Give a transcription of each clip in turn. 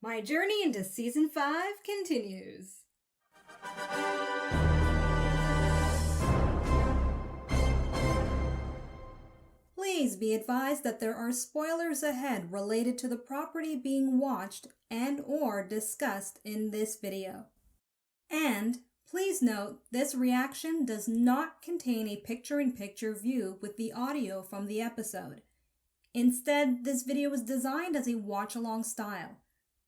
My journey into Season 5 continues. Please be advised that there are spoilers ahead related to the property being watched and or discussed in this video. And please note, this reaction does not contain a picture-in-picture view with the audio from the episode. Instead, this video is designed as a watch-along style.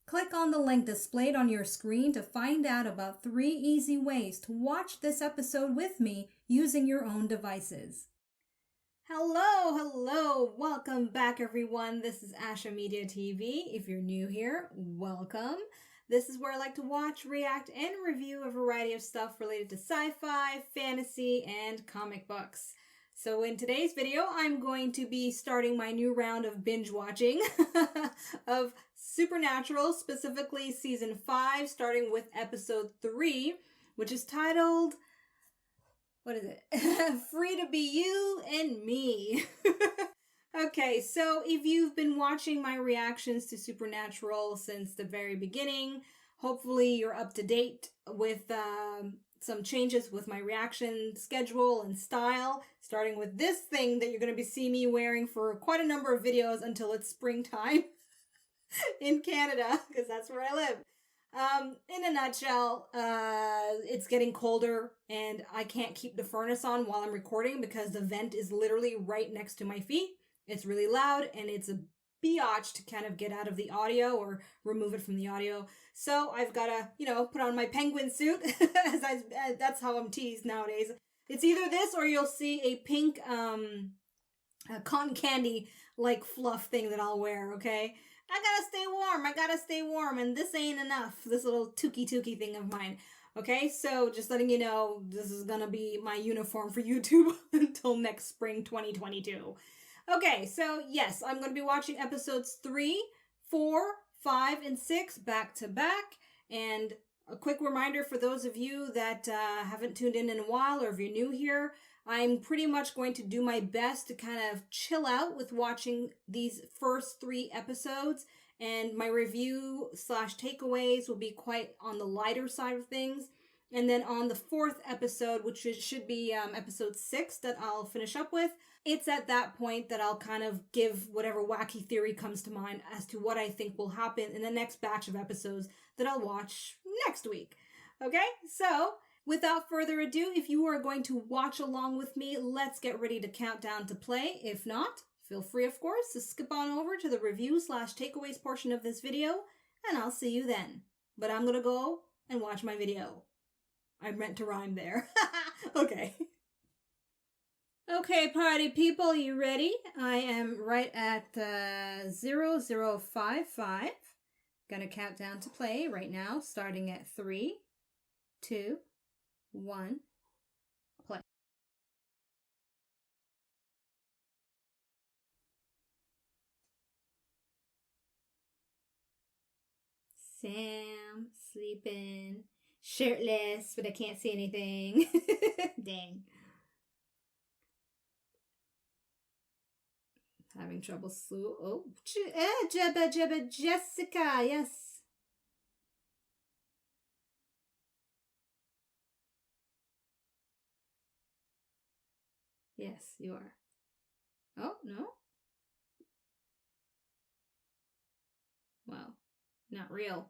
Click on the link displayed on your screen to find out about 3 easy ways to watch this episode with me using your own devices. Hello, welcome back everyone. This is Asha Media TV. If you're new here, welcome. This is where I like to watch, react, and review a variety of stuff related to sci-fi, fantasy, and comic books. So in today's video, I'm going to be starting my new round of binge watching of Supernatural, specifically Season 5, starting with Episode 3, which is titled, what is it? Free to be you and me. Okay, so if you've been watching my reactions to Supernatural since the very beginning, hopefully you're up to date with some changes with my reaction schedule and style, starting with this thing that you're going to be seeing me wearing for quite a number of videos until it's springtime in Canada, because that's where I live. In a nutshell, it's getting colder and I can't keep the furnace on while I'm recording because the vent is literally right next to my feet. It's really loud and it's a biatch to kind of get out of the audio or remove it from the audio. So I've got to, put on my penguin suit that's how I'm teased nowadays. It's either this or you'll see a pink, cotton candy like fluff thing that I'll wear, okay? I gotta stay warm, and this ain't enough, this little tookie thing of mine. Okay, so just letting you know, this is gonna be my uniform for YouTube until next spring 2022. Okay, so yes, I'm gonna be watching episodes 3, 4, 5, and 6 back to back, and a quick reminder for those of you that haven't tuned in a while, or if you're new here, I'm pretty much going to do my best to kind of chill out with watching these first 3 episodes, and my review / takeaways will be quite on the lighter side of things. And then on the 4th episode, which should be episode 6 that I'll finish up with, it's at that point that I'll kind of give whatever wacky theory comes to mind as to what I think will happen in the next batch of episodes that I'll watch next week. Okay, so without further ado, if you are going to watch along with me, let's get ready to count down to play. If not, feel free, of course, to skip on over to the review / takeaways portion of this video, and I'll see you then. But I'm gonna go and watch my video. I meant to rhyme there. Okay. Okay, party people, you ready? I am right at 0055. Gonna count down to play right now, starting at 3, 2, 1, play. Sam sleeping, shirtless, but I can't see anything. Dang. Having trouble sleep. Oh, Jessica, yes. Yes, you are. Oh, no? Well, not real.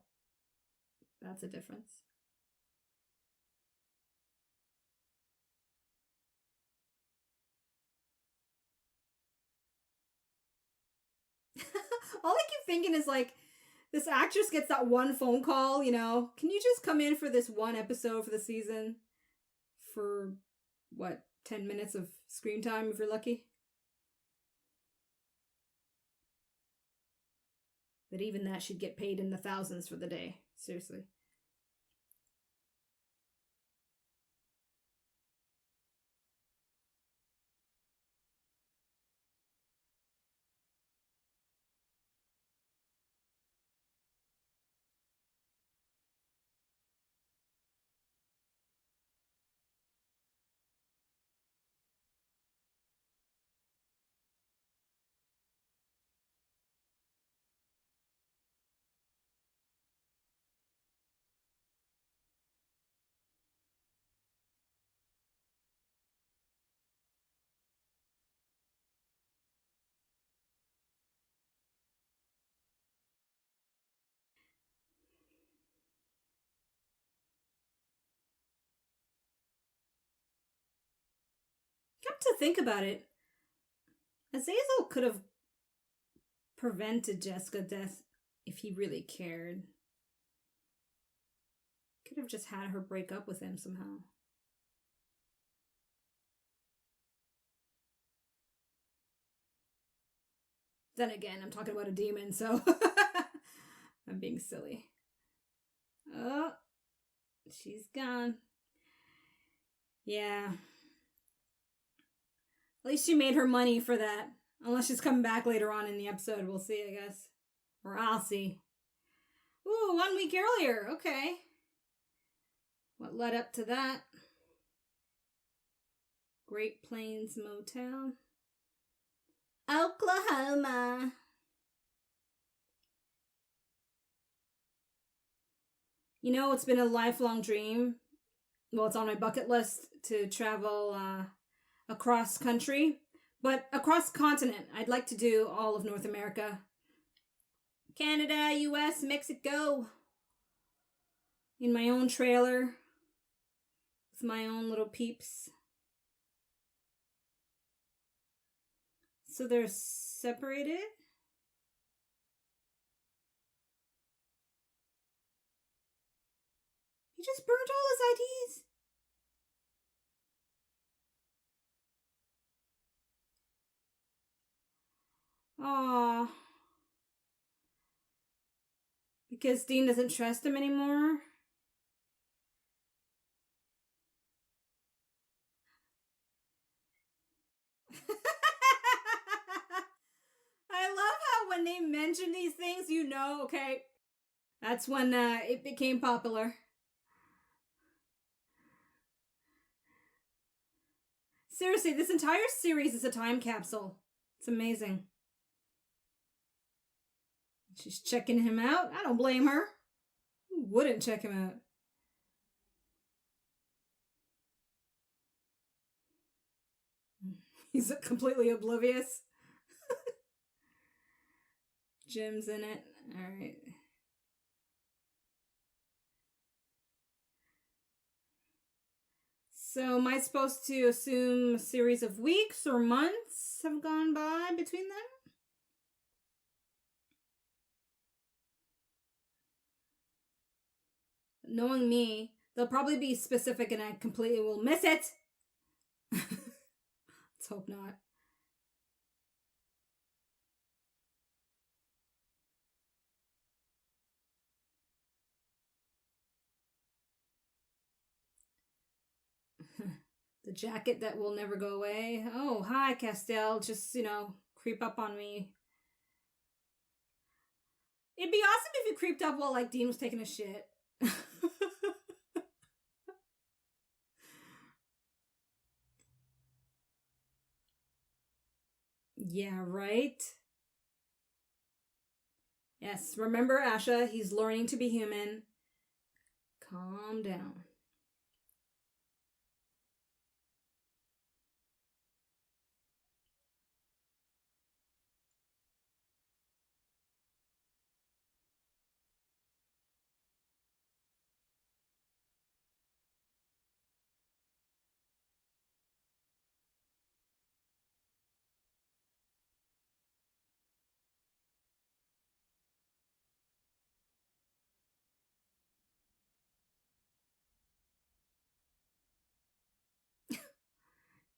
That's a difference. All I keep thinking is like, this actress gets that one phone call, can you just come in for this one episode for the season? For, what, 10 minutes of screen time if you're lucky? But even that, she'd get paid in the thousands for the day. Seriously. Come to think about it, Azazel could have prevented Jessica's death if he really cared. Could have just had her break up with him somehow. Then again, I'm talking about a demon, so I'm being silly. Oh, she's gone. Yeah. At least she made her money for that. Unless she's coming back later on in the episode. We'll see, I guess. Or I'll see. Ooh, 1 week earlier. Okay. What led up to that? Great Plains Motel. Oklahoma. You know, it's been a lifelong dream. Well, it's on my bucket list to travel across country, but across continent. I'd like to do all of North America. Canada, US, Mexico. In my own trailer. With my own little peeps. So they're separated? He just burnt all his IDs. Aww. Because Dean doesn't trust him anymore? I love how when they mention these things, you know, okay, that's when it became popular. Seriously, this entire series is a time capsule. It's amazing. She's checking him out. I don't blame her. Who wouldn't check him out? He's completely oblivious. Jim's in it. Alright. So am I supposed to assume a series of weeks or months have gone by between them? Knowing me, they'll probably be specific and I completely will miss it. Let's hope not. The jacket that will never go away. Oh, hi, Castiel. Just, creep up on me. It'd be awesome if you creeped up while, Dean was taking a shit. Yeah, right? Yes, remember, Asha, he's learning to be human. Calm down.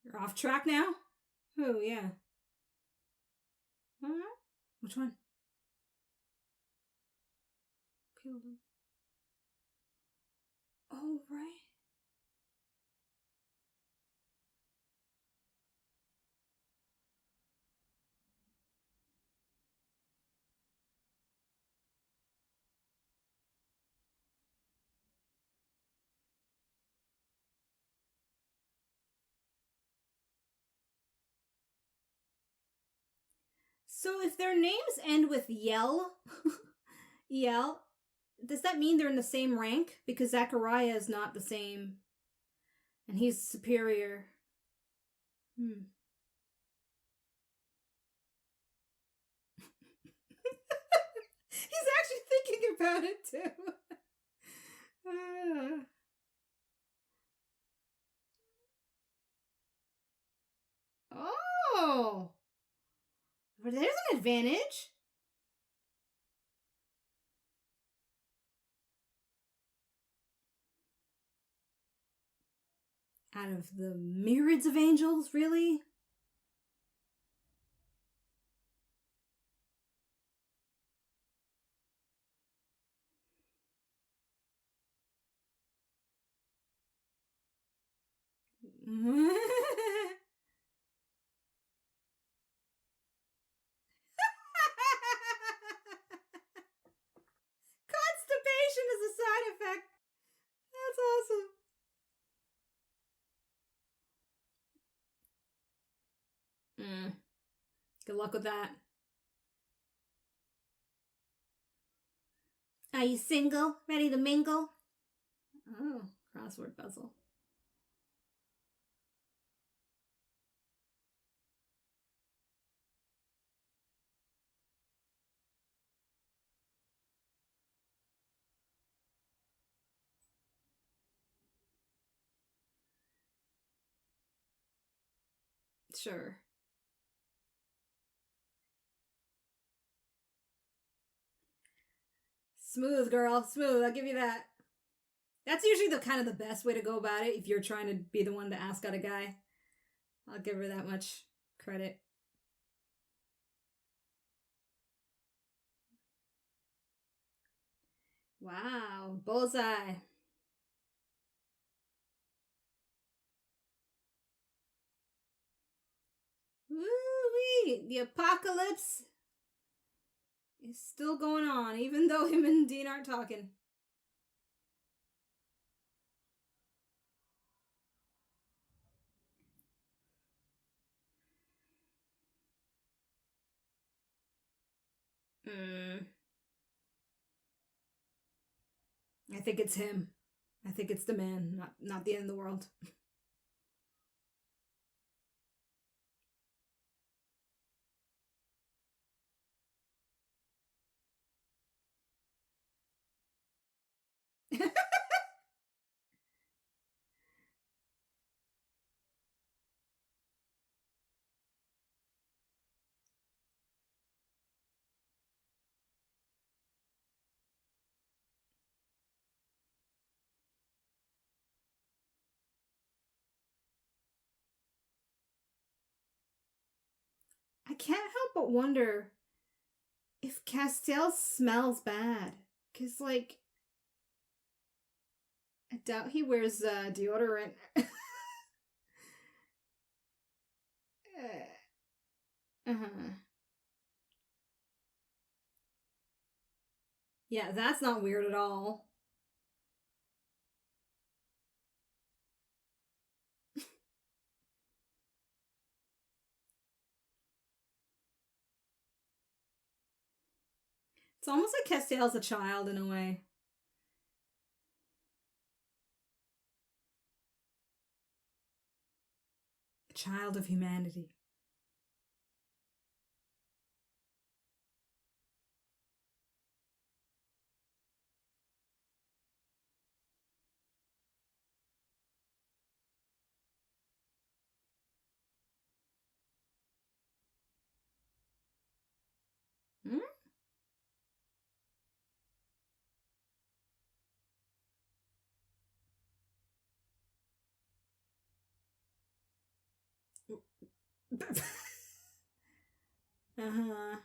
You're off track now? Oh, yeah. Which one? Killed him. Oh, right. So if their names end with Yell, Yell, does that mean they're in the same rank? Because Zachariah is not the same. And he's superior. He's actually thinking about it too. advantage. Out of the myriads of angels, really? Constipation is a side effect. That's awesome. Good luck with that. Are you single? Ready to mingle? Oh, crossword puzzle. Sure. Smooth, girl. Smooth. I'll give you that. That's usually the kind of the best way to go about it if you're trying to be the one to ask out a guy. I'll give her that much credit. Wow. Bullseye. Woo-wee. The apocalypse is still going on, even though him and Dean aren't talking. I think it's him. I think it's the man, not the end of the world. I can't help but wonder if Castiel smells bad. Because, like, I doubt he wears deodorant. Yeah, that's not weird at all. It's almost like Castiel's a child in a way. A child of humanity. Hmm? Uh-huh.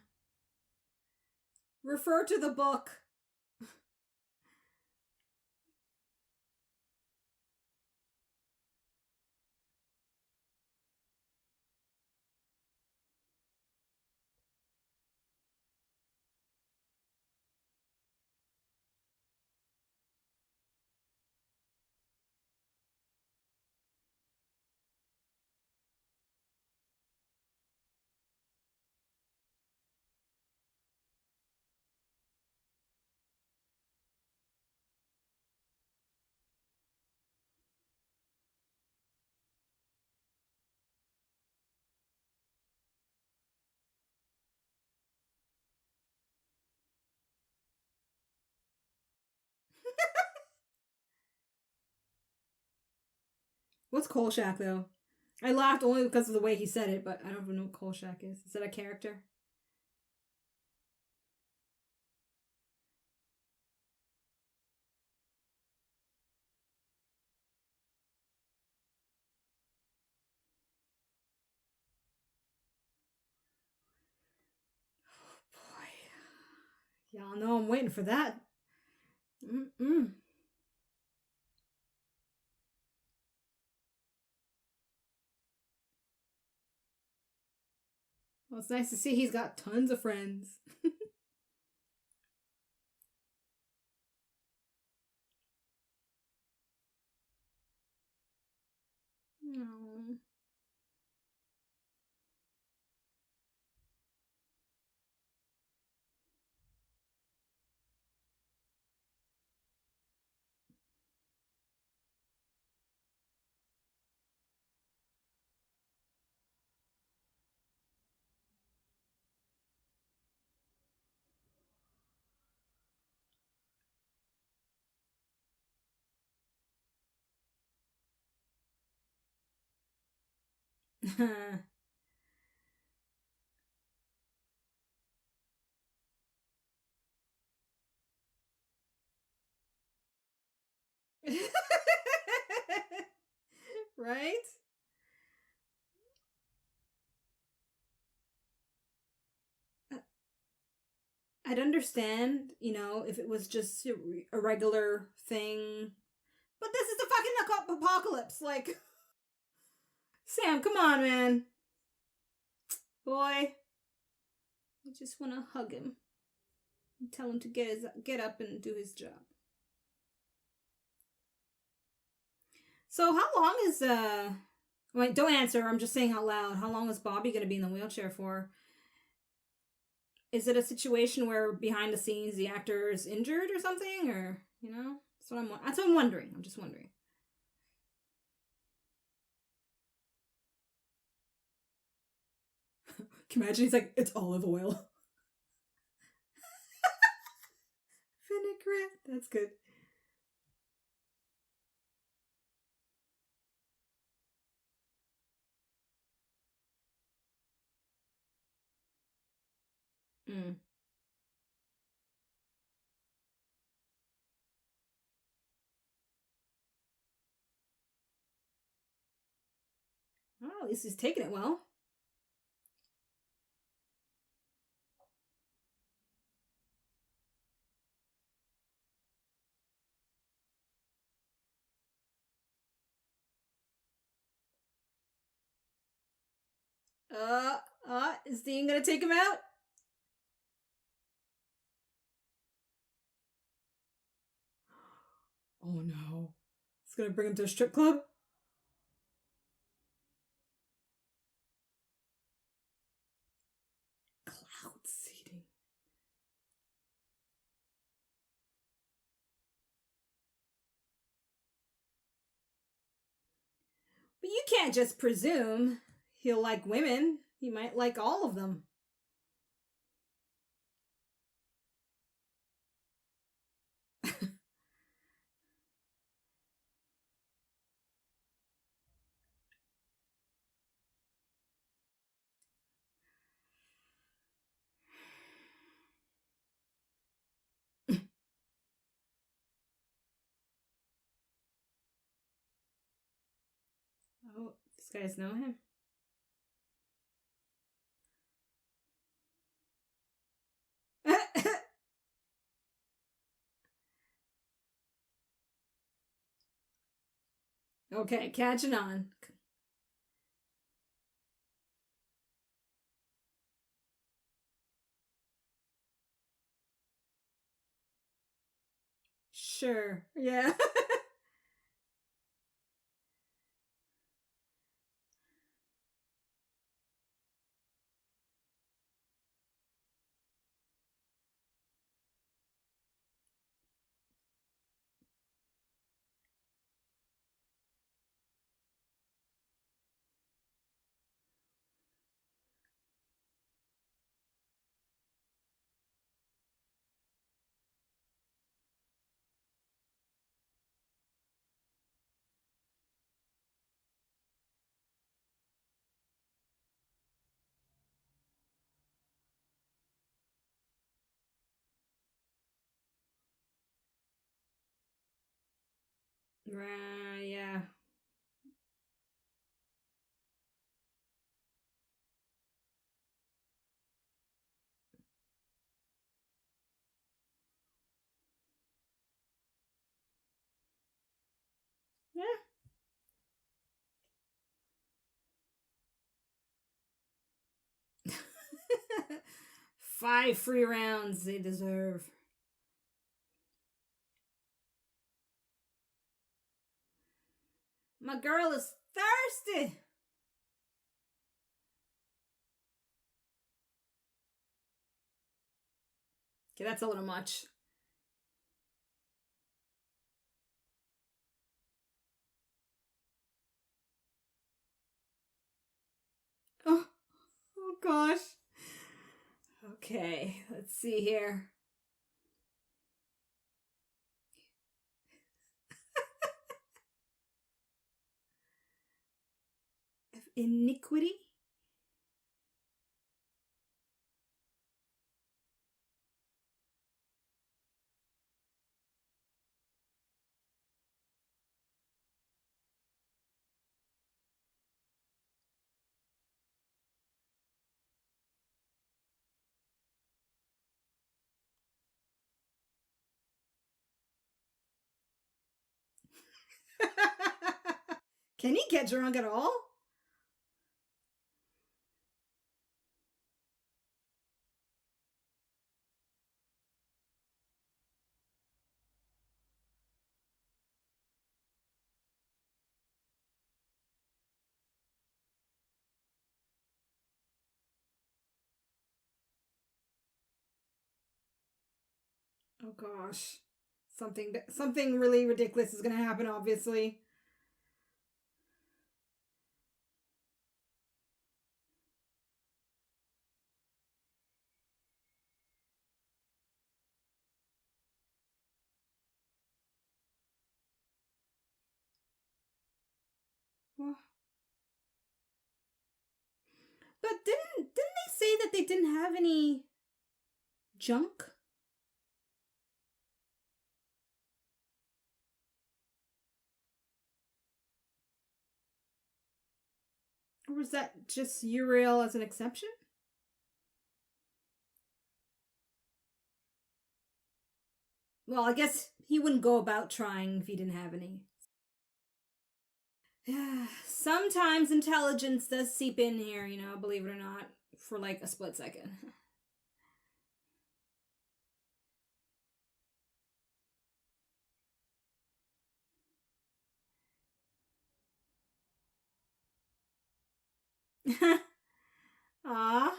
Refer to the book. What's Kolchak, though? I laughed only because of the way he said it, but I don't even know what Kolchak is. Is that a character? Y'all know I'm waiting for that. Mm-mm. Well, it's nice to see he's got tons of friends. No. Right? I'd understand, if it was just a regular thing. But this is the fucking apocalypse. Like, Sam, come on, man. Boy. I just want to hug him and tell him to get up and do his job. So how long is wait, don't answer, I'm just saying out loud. How long is Bobby gonna be in the wheelchair for? Is it a situation where behind the scenes the actor is injured or something? Or, that's what I'm wondering. I'm just wondering. Can you imagine he's like, it's olive oil. Vinaigrette. That's good. Mm. Well, at least he's taking it well. Is Dean gonna take him out? Oh no. It's gonna bring him to a strip club? Cloud seeding. But you can't just presume he'll like women. He might like all of them. Oh, these guys know him. Okay, catching on. Sure. Yeah. Right, yeah. 5 free rounds they deserve. My girl is thirsty. Okay, that's a little much. Oh gosh. Okay, let's see here. Iniquity? Can he get drunk at all? Oh gosh. Something really ridiculous is going to happen, obviously. But didn't they say that they didn't have any junk? Or was that just Uriel as an exception? Well, I guess he wouldn't go about trying if he didn't have any. Sometimes intelligence does seep in here, you know, believe it or not, for like a split second. Ah.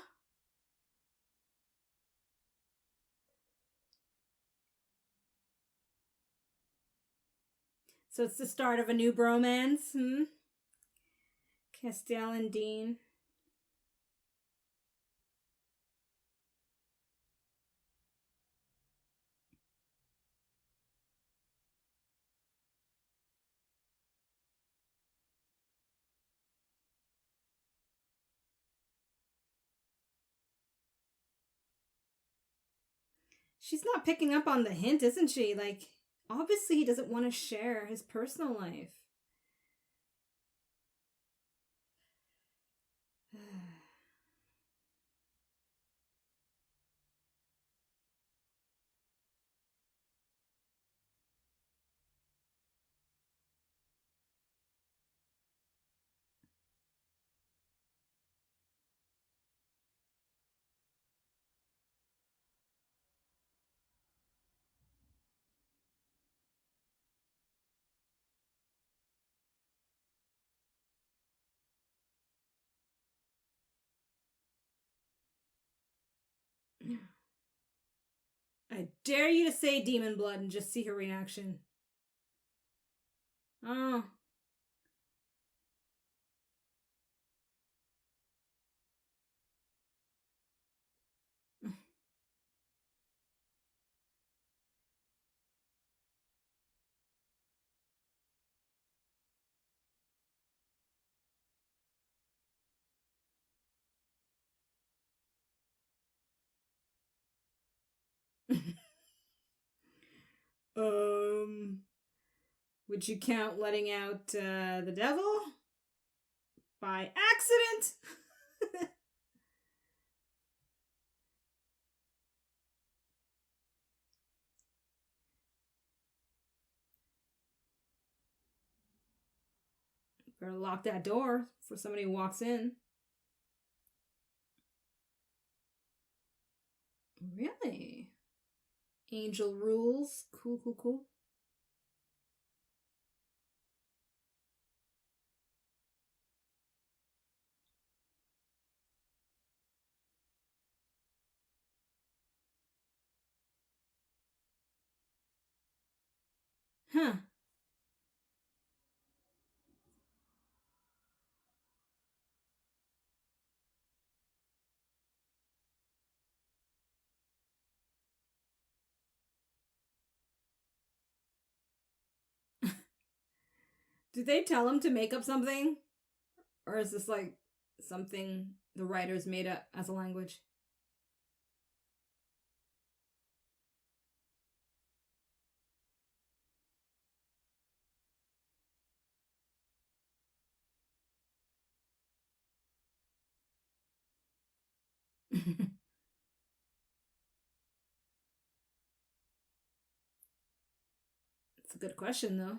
So it's the start of a new bromance, Castiel and Dean. She's not picking up on the hint, isn't she? Like, obviously he doesn't want to share his personal life. I dare you to say demon blood and just see her reaction. Oh. Would you count letting out the devil? By accident? Better lock that door for somebody who walks in. Really? Angel rules. Cool, cool, cool. Huh. Did they tell him to make up something? Or is this like something the writers made up as a language? It's a good question, though.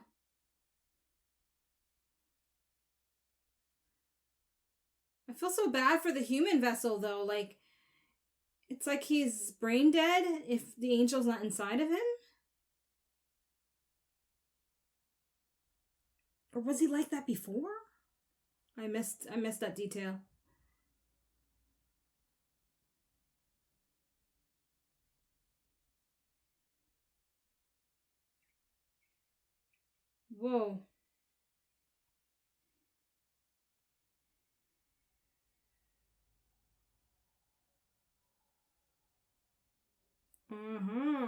I feel so bad for the human vessel, though. Like, it's like he's brain dead if the angel's not inside of him. Or was he like that before? I missed that detail. Whoa. Uh-huh.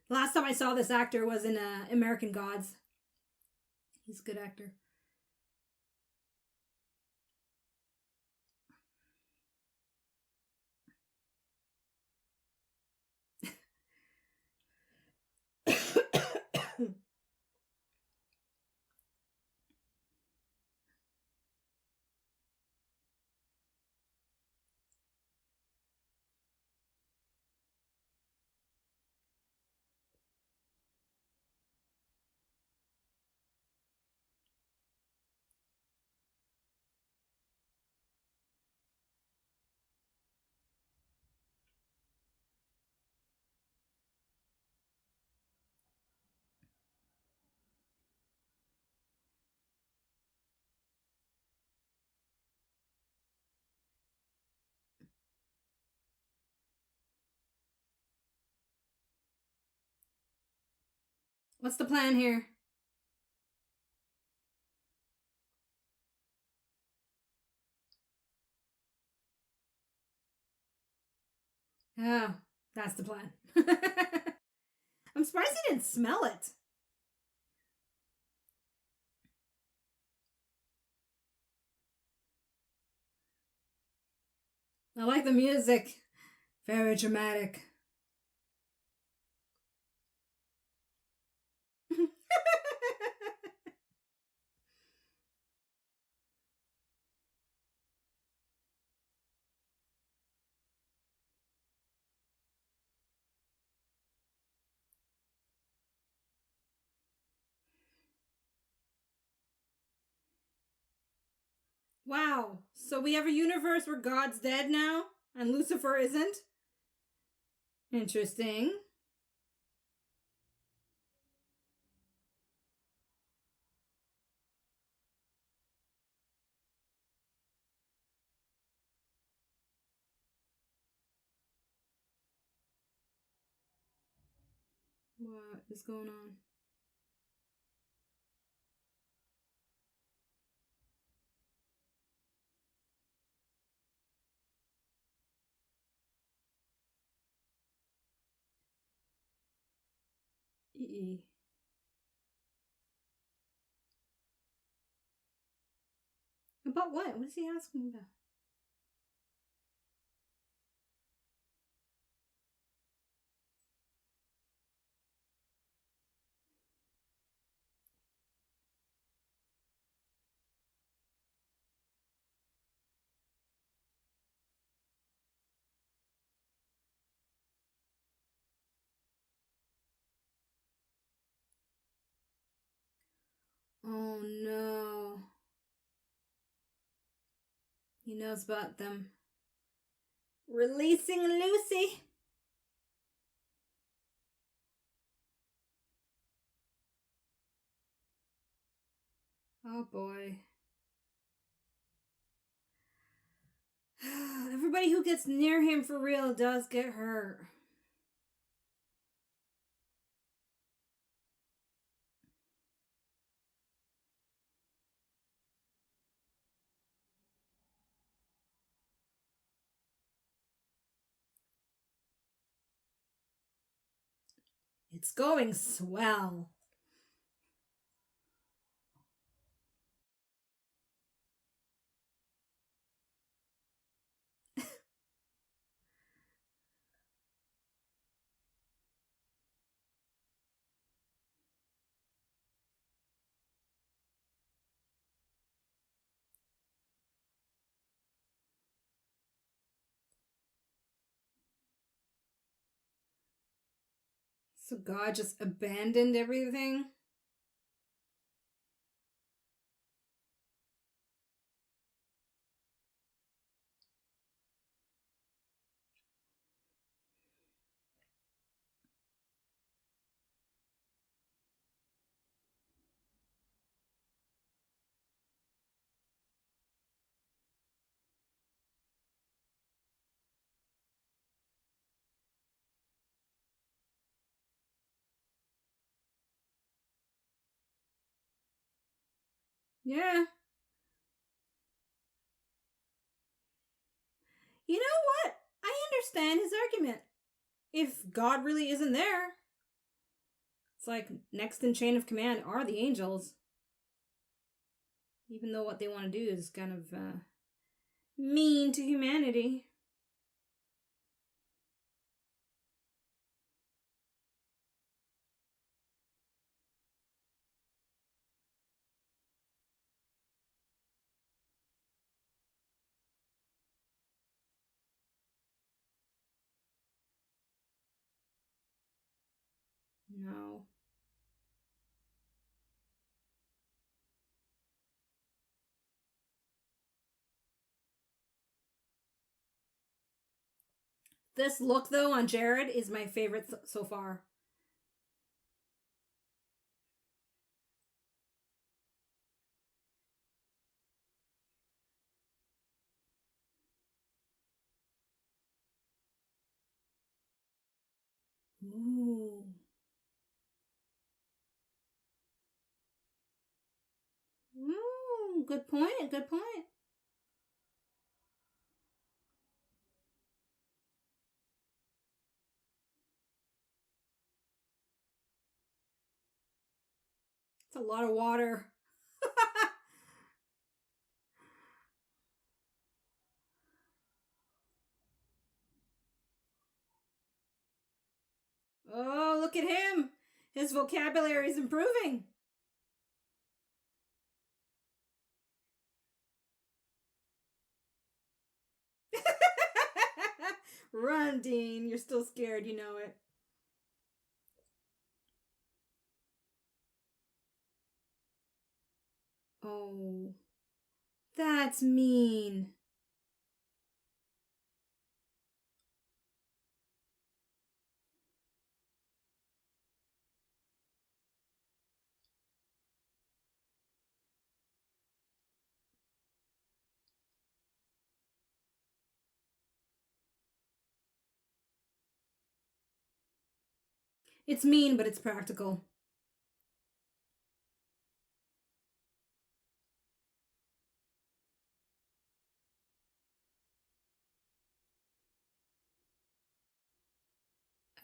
Last time I saw this actor was in American Gods. He's a good actor. What's the plan here? Oh, that's the plan. I'm surprised he didn't smell it. I like the music. Very dramatic. Wow. So we have a universe where God's dead now and Lucifer isn't? Interesting. What is going on? E. About what? What is he asking about? He knows about them. Releasing Lucy. Oh boy. Everybody who gets near him for real does get hurt. It's going swell. So God just abandoned everything? Yeah. You know what? I understand his argument. If God really isn't there, it's like next in chain of command are the angels. Even though what they want to do is kind of mean to humanity. No. This look, though, on Jared is my favorite so far. Ooh. Ooh, good point, good point. It's a lot of water. Oh, look at him. His vocabulary is improving. Run, Dean. You're still scared, you know it. Oh, that's mean. It's mean, but it's practical.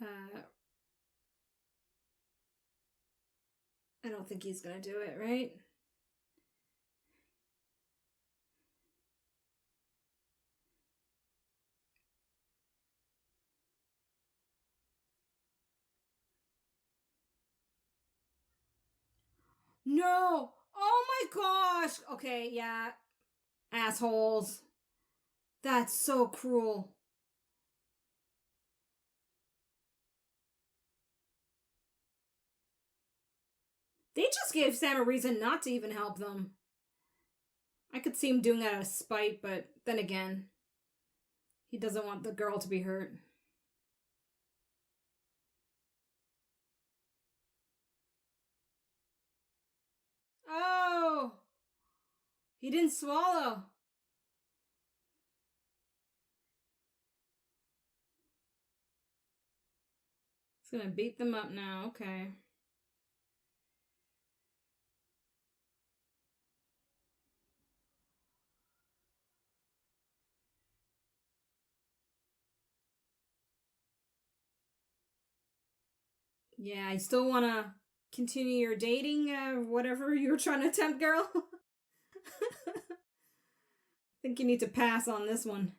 Uh, I don't think he's gonna do it, right? No! Oh my gosh! Okay, yeah. Assholes. That's so cruel. They just gave Sam a reason not to even help them. I could see him doing that out of spite, but then again, he doesn't want the girl to be hurt. Oh! He didn't swallow. He's gonna beat them up now, okay. Yeah, I still wanna continue your dating, whatever you were trying to attempt, girl. I think you need to pass on this one.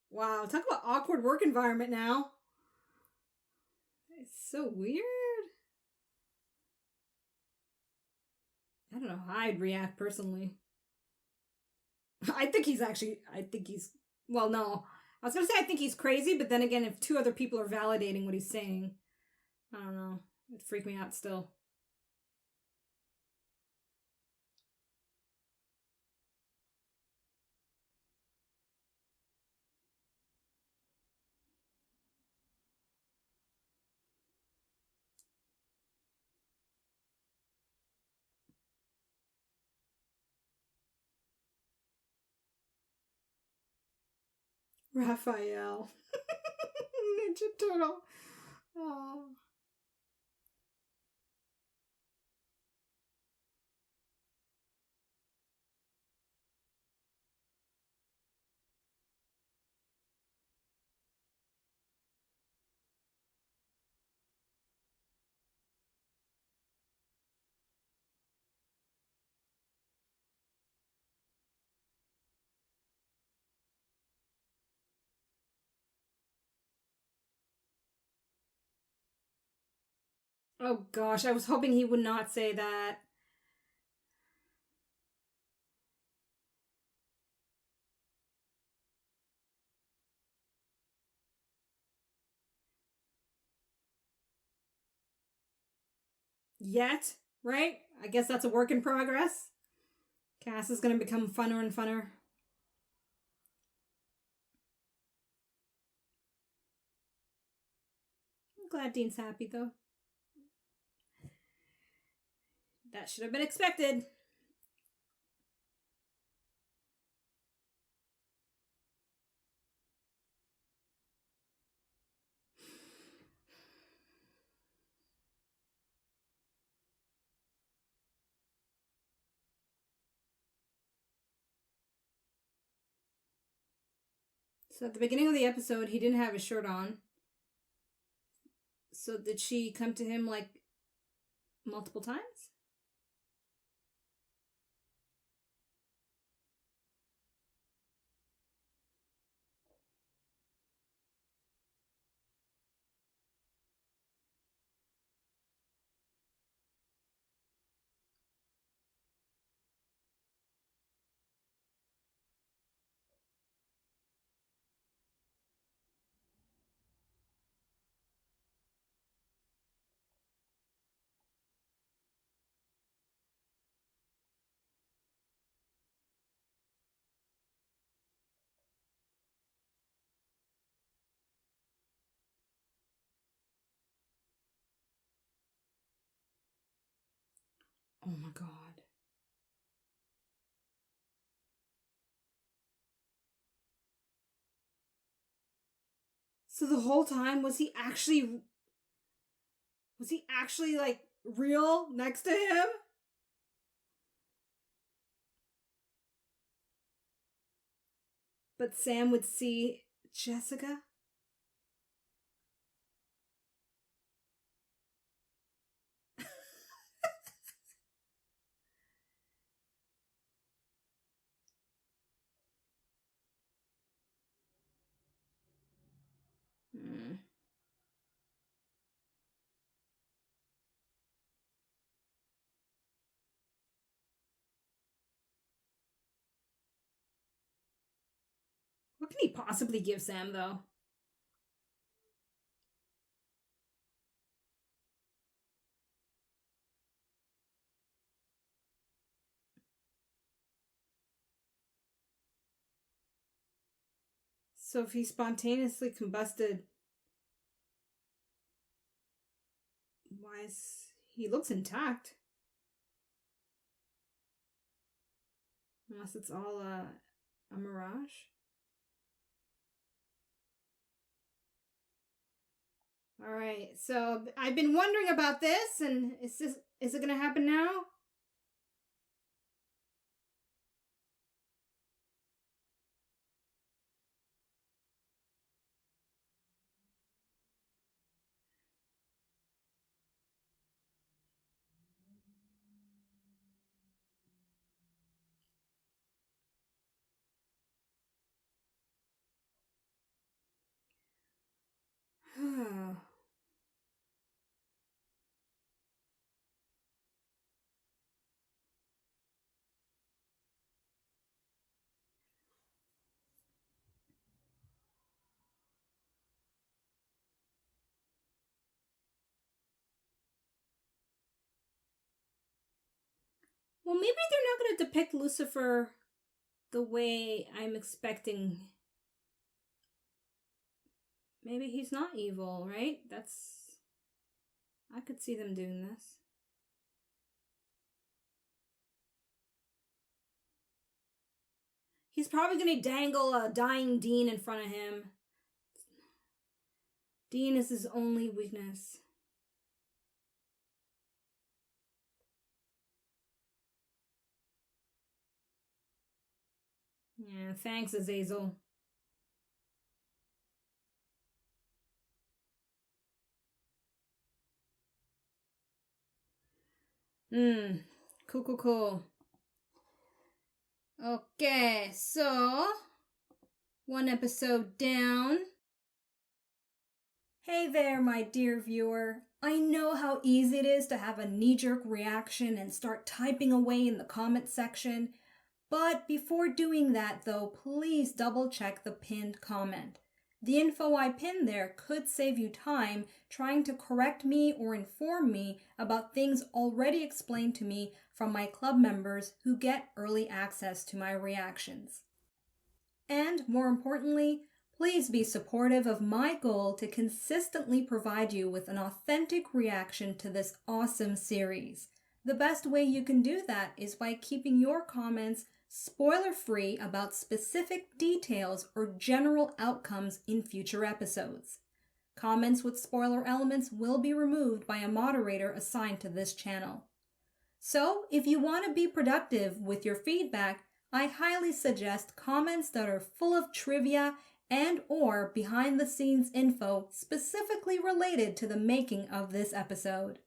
Wow, talk about awkward work environment now. It's so weird. I don't know how I'd react personally. I think he's, well, no. I was gonna say I think he's crazy, but then again, if two other people are validating what he's saying, I don't know. It'd freak me out still. Raphael. Ninja Turtle. Oh. Oh gosh, I was hoping he would not say that. Yet, right? I guess that's a work in progress. Cass is gonna become funner and funner. I'm glad Dean's happy though. That should have been expected. So at the beginning of the episode, he didn't have his shirt on. So did she come to him like multiple times? Oh my god. So the whole time was he actually like real next to him? But Sam would see Jessica? Hmm. What can he possibly give Sam, though? So if he spontaneously combusted, why is he looks intact? Unless it's all a mirage. All right, so I've been wondering about this, and is it gonna happen now? Well, maybe they're not going to depict Lucifer the way I'm expecting. Maybe he's not evil, right? I could see them doing this. He's probably going to dangle a dying Dean in front of him. Dean is his only weakness. Yeah, thanks, Azazel. Cool. Okay, so one episode down. Hey there, my dear viewer. I know how easy it is to have a knee-jerk reaction and start typing away in the comment section. But before doing that, though, please double check the pinned comment. The info I pinned there could save you time trying to correct me or inform me about things already explained to me from my club members who get early access to my reactions. And more importantly, please be supportive of my goal to consistently provide you with an authentic reaction to this awesome series. The best way you can do that is by keeping your comments spoiler-free about specific details or general outcomes in future episodes. Comments with spoiler elements will be removed by a moderator assigned to this channel. So, if you want to be productive with your feedback, I highly suggest comments that are full of trivia and or behind-the-scenes info specifically related to the making of this episode.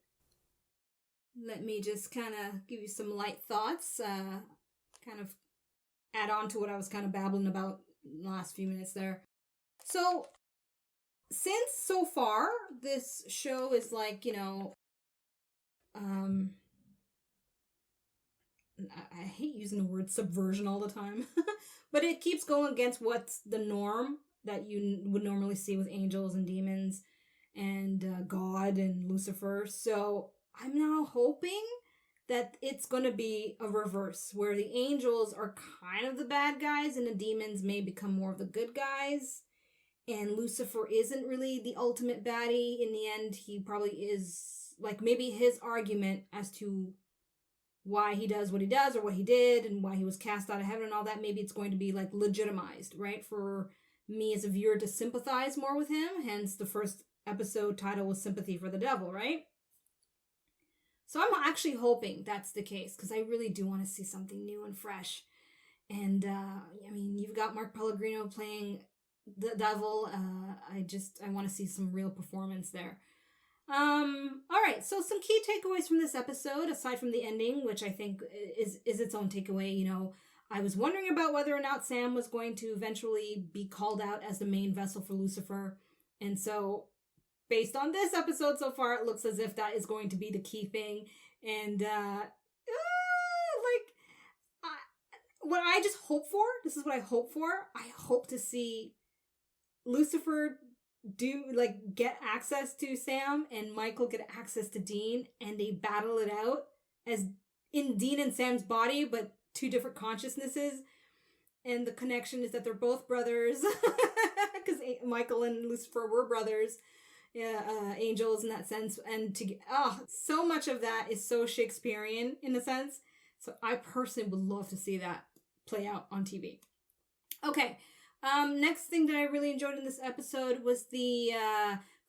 Let me just kind of give you some light thoughts, kind of add on to what I was kind of babbling about in the last few minutes there. So, since so far this show is like, I hate using the word subversion all the time, but it keeps going against what's the norm that you would normally see with angels and demons and God and Lucifer. So I'm now hoping that it's going to be a reverse, where the angels are kind of the bad guys and the demons may become more of the good guys. And Lucifer isn't really the ultimate baddie. In the end, he probably is, like, maybe his argument as to why he does what he does or what he did and why he was cast out of heaven and all that, maybe it's going to be, like, legitimized, right? For me as a viewer to sympathize more with him. Hence, the first episode title was Sympathy for the Devil, right? So I'm actually hoping that's the case, because I really do want to see something new and fresh. And, I mean, you've got Mark Pellegrino playing the devil. I want to see some real performance there. All right, so some key takeaways from this episode, aside from the ending, which I think is its own takeaway. I was wondering about whether or not Sam was going to eventually be called out as the main vessel for Lucifer. And so, based on this episode so far, it looks as if that is going to be the key thing. And, what I just hope for, this is what I hope for. I hope to see Lucifer get access to Sam and Michael get access to Dean, and they battle it out as in Dean and Sam's body, but two different consciousnesses. And the connection is that they're both brothers, because Michael and Lucifer were brothers, angels in that sense. And so much of that is so Shakespearean in a sense. So I personally would love to see that play out on TV. Okay. Next thing that I really enjoyed in this episode was the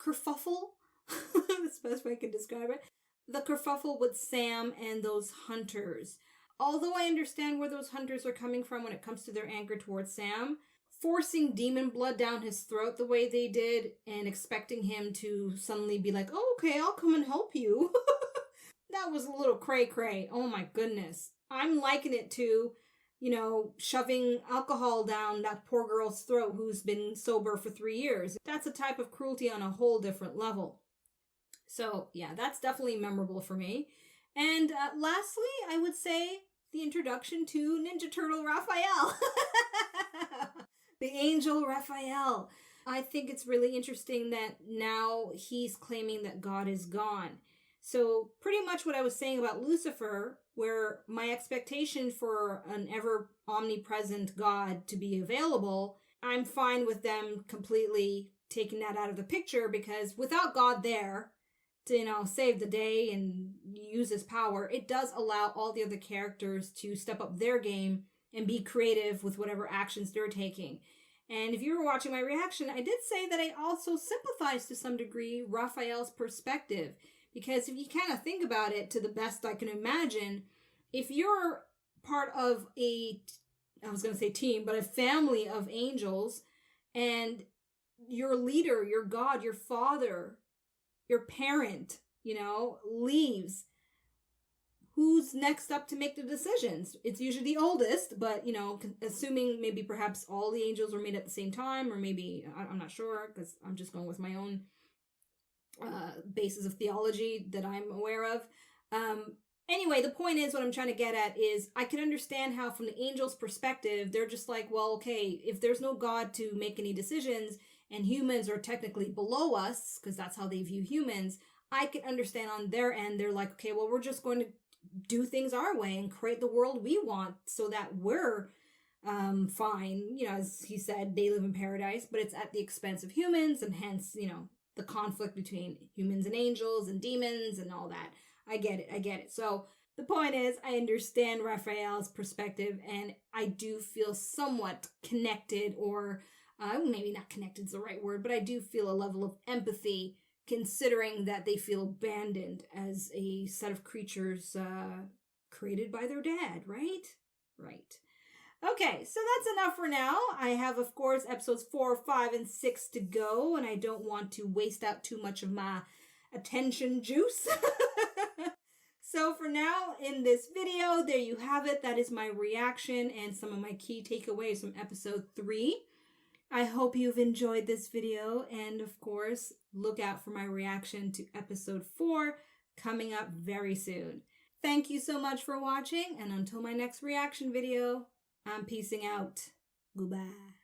kerfuffle. That's the best way I can describe it. The kerfuffle with Sam and those hunters. Although I understand where those hunters are coming from when it comes to their anger towards Sam, forcing demon blood down his throat the way they did and expecting him to suddenly be like, oh, okay, I'll come and help you. That was a little cray-cray. Oh my goodness. I'm liking it to, shoving alcohol down that poor girl's throat who's been sober for 3 years. That's a type of cruelty on a whole different level. So, yeah, that's definitely memorable for me. And lastly, I would say the introduction to Ninja Turtle Raphael. The Angel Raphael. I think it's really interesting that now he's claiming that God is gone. So pretty much what I was saying about Lucifer, where my expectation for an ever omnipresent God to be available, I'm fine with them completely taking that out of the picture, because without God there to, save the day and use his power, it does allow all the other characters to step up their game and be creative with whatever actions they're taking. And if you were watching my reaction, I did say that I also sympathize to some degree Raphael's perspective. Because if you kind of think about it to the best I can imagine, if you're part of a team, but a family of angels, and your leader, your God, your father, your parent, leaves, who's next up to make the decisions? It's usually the oldest, but, assuming maybe perhaps all the angels were made at the same time, or maybe, I'm not sure, because I'm just going with my own basis of theology that I'm aware of. Anyway, the point is, what I'm trying to get at is, I can understand how from the angels' perspective, they're just like, well, okay, if there's no God to make any decisions, and humans are technically below us, because that's how they view humans, I can understand on their end, they're like, okay, well, we're just going to do things our way and create the world we want so that we're fine. As he said, they live in paradise, but it's at the expense of humans, and hence, the conflict between humans and angels and demons and all that. I get it. So the point is, I understand Raphael's perspective, and I do feel somewhat connected, or maybe not connected is the right word, but I do feel a level of empathy, considering that they feel abandoned as a set of creatures created by their dad, right? Right. Okay, so that's enough for now. I have, of course, episodes 4, 5, and 6 to go, and I don't want to waste out too much of my attention juice. So for now, in this video, there you have it. That is my reaction and some of my key takeaways from episode 3. I hope you've enjoyed this video, and of course, look out for my reaction to episode 4 coming up very soon. Thank you so much for watching, and until my next reaction video, I'm peacing out. Goodbye.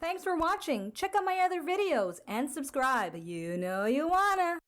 Thanks for watching. Check out my other videos and subscribe. You know you wanna.